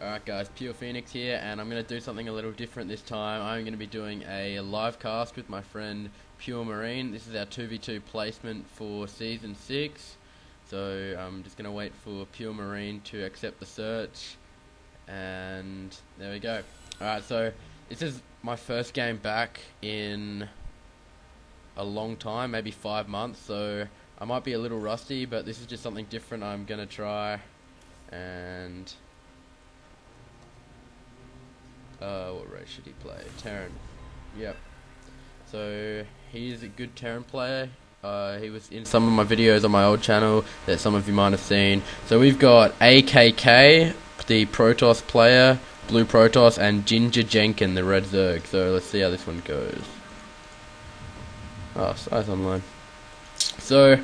Alright guys, PurePhoenix here, and I'm going to do something a little different this time. I'm going to be doing a live cast with my friend PureMarine. This is our 2v2 placement for Season 6. So I'm just going to wait for PureMarine to accept the search, and there we go. Alright, so this is my first game back in a long time, maybe 5 months, so I might be a little rusty, but this is just something different I'm going to try. And what race should he play? Terran. Yep. So he's a good Terran player. He was in some of my videos on my old channel that some of you might have seen. So we've got AyKayKay, the Protoss player, blue Protoss, and GingerJerkin, the red Zerg. So let's see how this one goes. Oh, size online. So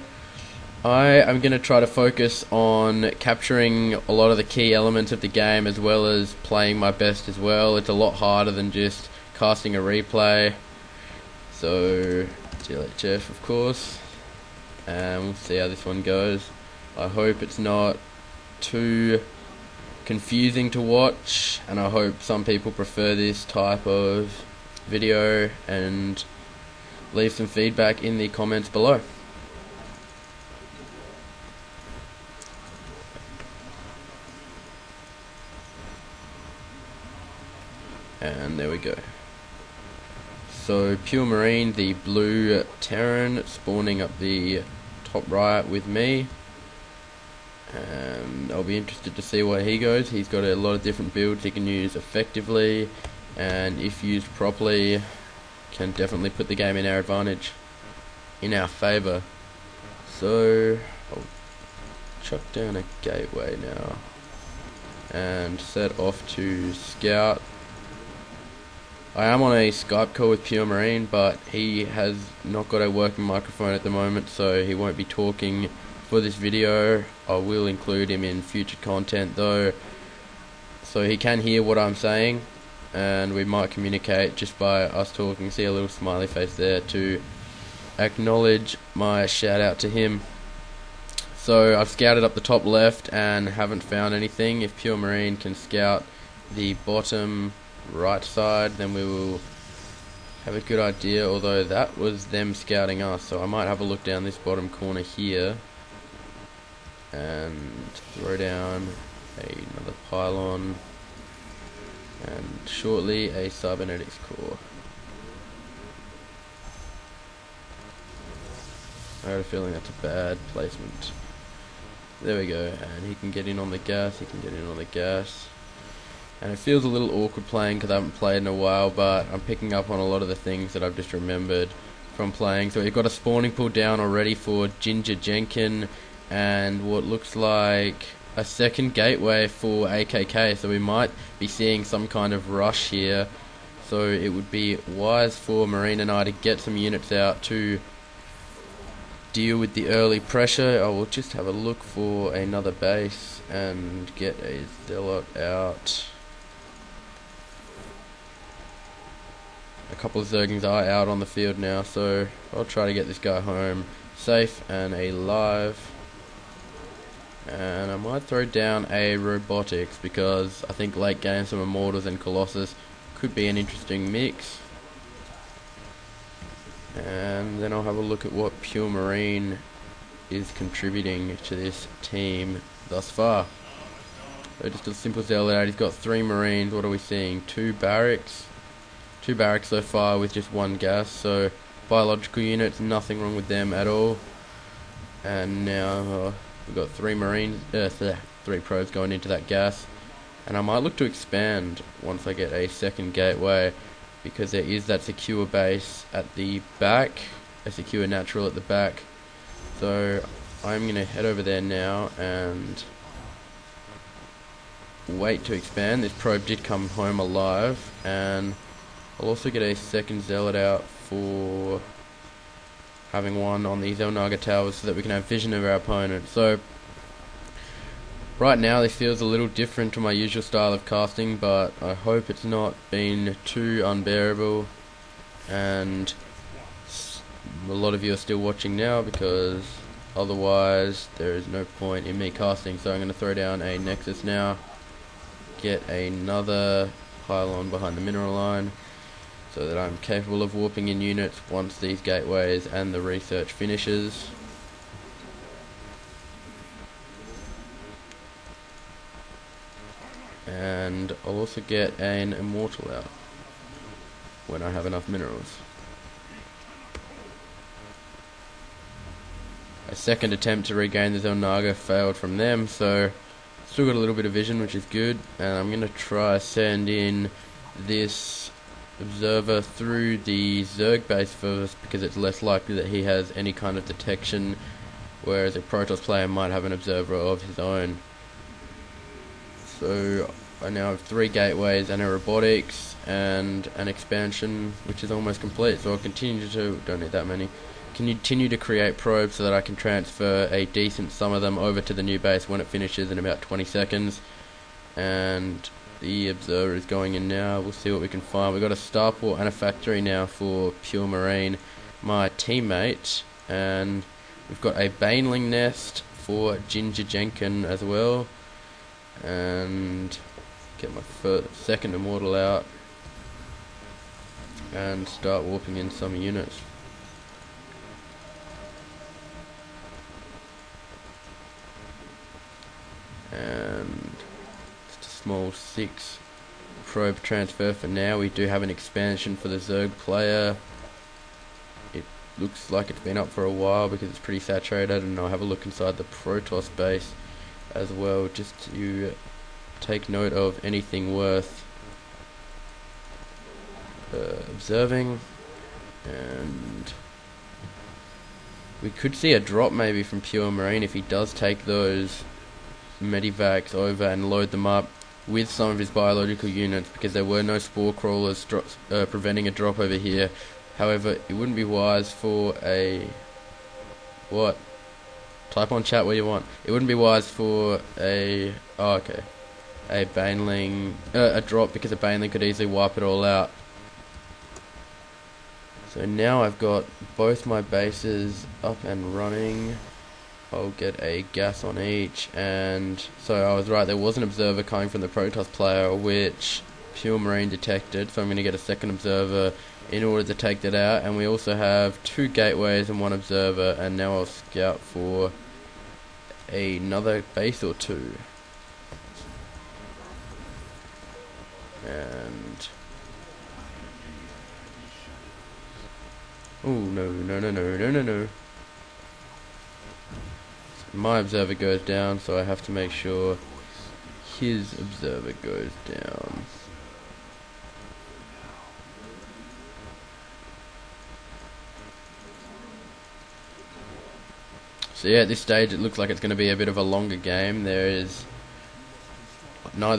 I am going to try to focus on capturing a lot of the key elements of the game, as well as playing my best as well. It's a lot harder than just casting a replay. So, GLHF of course, and we'll see how this one goes. I hope it's not too confusing to watch, and I hope some people prefer this type of video, and leave some feedback in the comments below. And there we go. So PureMarine, the blue Terran, spawning up the top right with me, and I'll be interested to see where he goes. He's got a lot of different builds he can use effectively, and if used properly, can definitely put the game in our advantage, in our favour. So I'll chuck down a gateway now and set off to scout. I am on a Skype call with PureMarine, but he has not got a working microphone at the moment, so he won't be talking for this video. I will include him in future content though, so he can hear what I'm saying, and we might communicate just by us talking. See a little smiley face there to acknowledge my shout out to him. So I've scouted up the top left and haven't found anything. If PureMarine can scout the bottom right side, then we will have a good idea, although that was them scouting us, so I might have a look down this bottom corner here and throw down another pylon and shortly a cybernetics core. I had a feeling that's a bad placement. There we go, and he can get in on the gas, and it feels a little awkward playing because I haven't played in a while, but I'm picking up on a lot of the things that I've just remembered from playing. So we've got a spawning pool down already for GingerJerkin, and what looks like a second gateway for AyKayKay, so we might be seeing some kind of rush here. So it would be wise for Marine and I to get some units out to deal with the early pressure. I will just have a look for another base and get a zealot out. A couple of Zergings are out on the field now, so I'll try to get this guy home safe and alive. And I might throw down a robotics, because I think late game some Immortals and Colossus could be an interesting mix. And then I'll have a look at what PureMarine is contributing to this team thus far. So just a simple zealot out. He's got 3 Marines. What are we seeing? 2 barracks. 2 barracks so far with just 1 gas. So biological units, nothing wrong with them at all. And now we've got 3 Marines, 3 probes going into that gas. And I might look to expand once I get a second gateway, because there is that secure base at the back, a secure natural at the back. So I'm going to head over there now and wait to expand. This probe did come home alive, and I'll also get a second zealot out for having one on these Elnaga towers so that we can have vision of our opponent. So right now this feels a little different to my usual style of casting, but I hope it's not been too unbearable, and a lot of you are still watching now, because otherwise there is no point in me casting. So I'm going to throw down a Nexus now get another pylon behind the mineral line so that I'm capable of warping in units once these gateways and the research finishes. And I'll also get an immortal out when I have enough minerals. A second attempt to regain the Zelnaga failed from them, so still got a little bit of vision, which is good. And I'm going to try send in this observer through the Zerg base first, because it's less likely that he has any kind of detection, whereas a Protoss player might have an observer of his own. So I now have 3 gateways and a robotics and an expansion, which is almost complete. So I'll continue to, don't need that many, continue to create probes so that I can transfer a decent sum of them over to the new base when it finishes in about 20 seconds. And the observer is going in now. We'll see what we can find. We've got a starport and a factory now for PureMarine, my teammate, and we've got a baneling nest for GingerJerkin as well. And get my second immortal out and start warping in some units. And just a small 6 probe transfer for now. We do have an expansion for the Zerg player. It looks like it's been up for a while because it's pretty saturated, and I'll have a look inside the Protoss base as well, just to take note of anything worth observing. And we could see a drop maybe from PureMarine if he does take those medivacs over and load them up with some of his biological units, because there were no spore crawlers preventing a drop over here. However, it wouldn't be wise for a... what? Type on chat what you want. It wouldn't be wise for a... oh, okay. A baneling... a drop, because a baneling could easily wipe it all out. So now I've got both my bases up and running. I'll get a gas on each, and so I was right, there was an observer coming from the Protoss player which PureMarine detected, so I'm going to get a second observer in order to take that out. And we also have 2 gateways and 1 observer, and now I'll scout for another base or 2. And oh no. My observer goes down, so I have to make sure his observer goes down. So yeah, at this stage it looks like it's going to be a bit of a longer game. Neither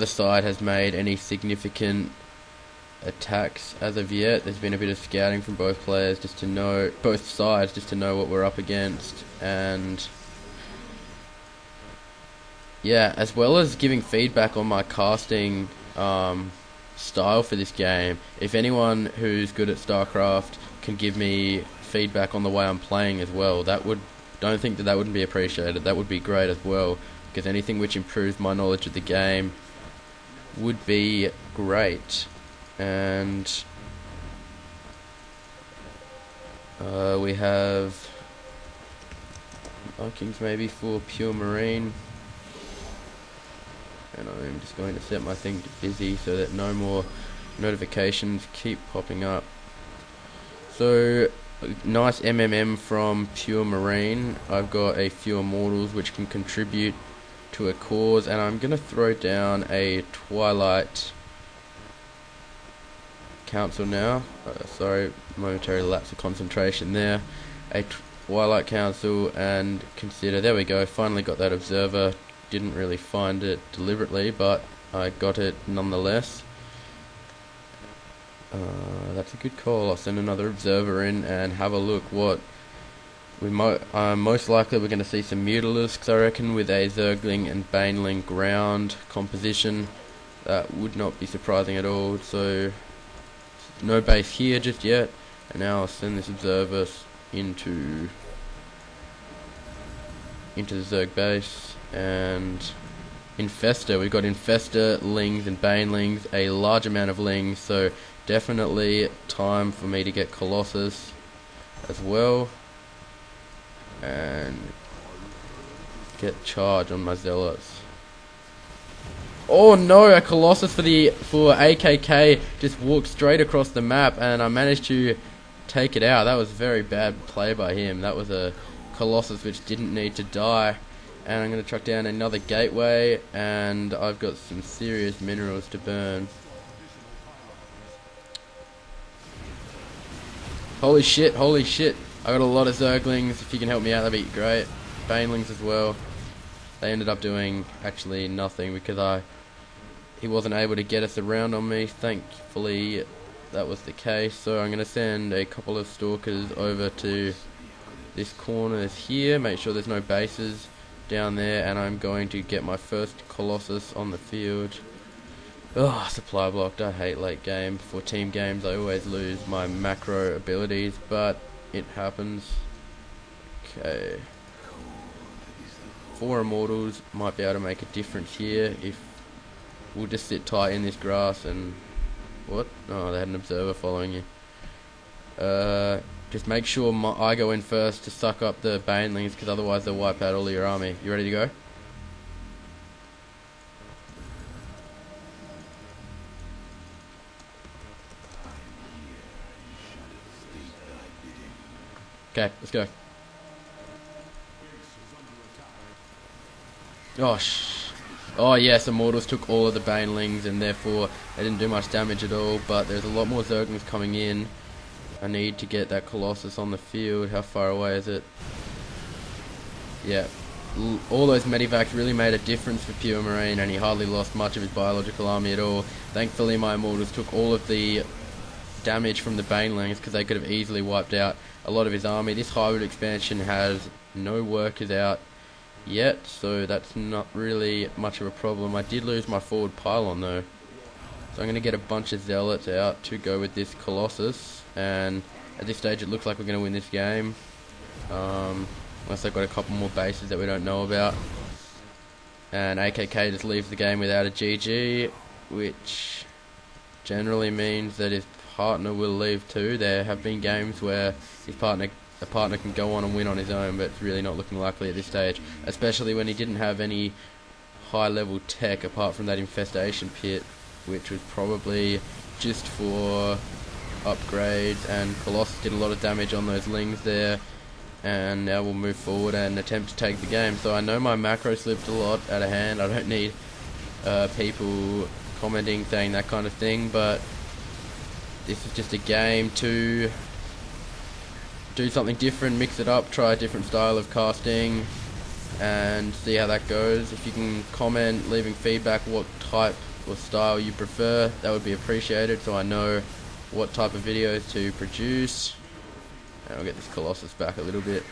side has made any significant attacks as of yet. There's been a bit of scouting from both players, both sides, just to know what we're up against. And yeah, as well as giving feedback on my casting style for this game. If anyone who's good at StarCraft can give me feedback on the way I'm playing as well, don't think that wouldn't be appreciated. That would be great as well, because anything which improves my knowledge of the game would be great. And we have markings maybe for PureMarine. And I'm just going to set my thing to busy so that no more notifications keep popping up. So, nice MMM from PureMarine. I've got a few immortals which can contribute to a cause, and I'm going to throw down a Twilight Council now. Sorry, momentary lapse of concentration there. A Twilight Council, and consider, there we go, finally got that observer. Didn't really find it deliberately, but I got it nonetheless. That's a good call. I'll send another observer in and have a look. What we most likely we're going to see some Mutalisks, I reckon, with a Zergling and Baneling ground composition. That would not be surprising at all. So no base here just yet, and now I'll send this observer into the Zerg base. And Infester. We've got Infester, Lings, and Banelings, a large amount of Lings, so definitely time for me to get Colossus as well, and get charge on my Zealots. Oh no, a Colossus for AyKayKay just walked straight across the map, and I managed to take it out. That was a very bad play by him. That was a Colossus which didn't need to die. And I'm going to truck down another gateway, and I've got some serious minerals to burn. Holy shit, holy shit. I got a lot of Zerglings. If you can help me out, that'd be great. Banelings as well. They ended up doing actually nothing because he wasn't able to get us around on me. Thankfully that was the case. So I'm going to send a couple of Stalkers over to this corner here. Make sure there's no bases down there, and I'm going to get my first Colossus on the field. Oh, supply blocked. I hate late game. For team games I always lose my macro abilities, but it happens. Okay. 4 Immortals might be able to make a difference here if we'll just sit tight in this grass and... What? Oh, they had an observer following you. Just make sure I go in first to suck up the Banelings, because otherwise they'll wipe out all of your army. You ready to go? Okay, let's go. Oh yes, Immortals took all of the Banelings, and therefore they didn't do much damage at all, but there's a lot more Zerglings coming in. I need to get that Colossus on the field. How far away is it? Yeah. All those medivacs really made a difference for PureMarine, and he hardly lost much of his biological army at all. Thankfully my Immortals took all of the damage from the Banelings, because they could have easily wiped out a lot of his army. This hybrid expansion has no workers out yet, so that's not really much of a problem. I did lose my forward pylon though, so I'm going to get a bunch of Zealots out to go with this Colossus, and at this stage it looks like we're going to win this game, unless they've got a couple more bases that we don't know about. And AyKayKay just leaves the game without a GG, which generally means that his partner will leave too. There have been games where the partner can go on and win on his own, but it's really not looking likely at this stage, especially when he didn't have any high level tech apart from that infestation pit, which was probably just for upgrades, and Colossus did a lot of damage on those Lings there. And now we'll move forward and attempt to take the game. So I know my macro slipped a lot out of hand. I don't need people commenting saying that kind of thing, but this is just a game to do something different, mix it up, try a different style of casting, and see how that goes. If you can comment, leaving feedback what type or style you prefer, that would be appreciated, so I know what type of videos to produce. And I'll get this Colossus back a little bit.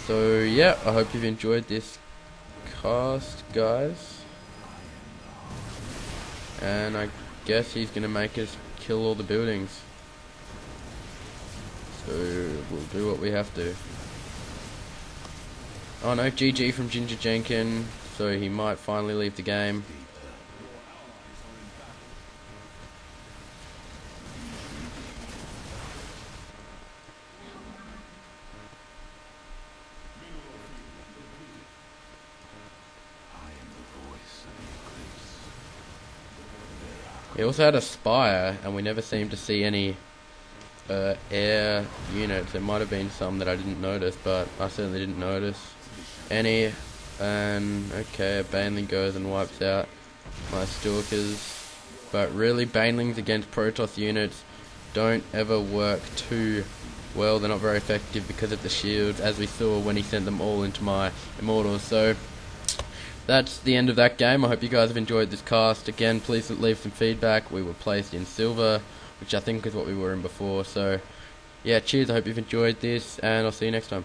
So yeah, I hope you've enjoyed this cast, guys. And I guess he's gonna make us kill all the buildings. So we'll do what we have to. Oh no, GG from GingerJerkin, so he might finally leave the game. He also had a Spire, and we never seemed to see any air units. There might have been some that I didn't notice, but I certainly didn't notice any. And okay, a Baneling goes and wipes out my Stalkers. But really, Banelings against Protoss units don't ever work too well. They're not very effective because of the shields, as we saw when he sent them all into my Immortals. So that's the end of that game. I hope you guys have enjoyed this cast. Again, please leave some feedback. We were placed in silver, which I think is what we were in before. So yeah, cheers. I hope you've enjoyed this, and I'll see you next time.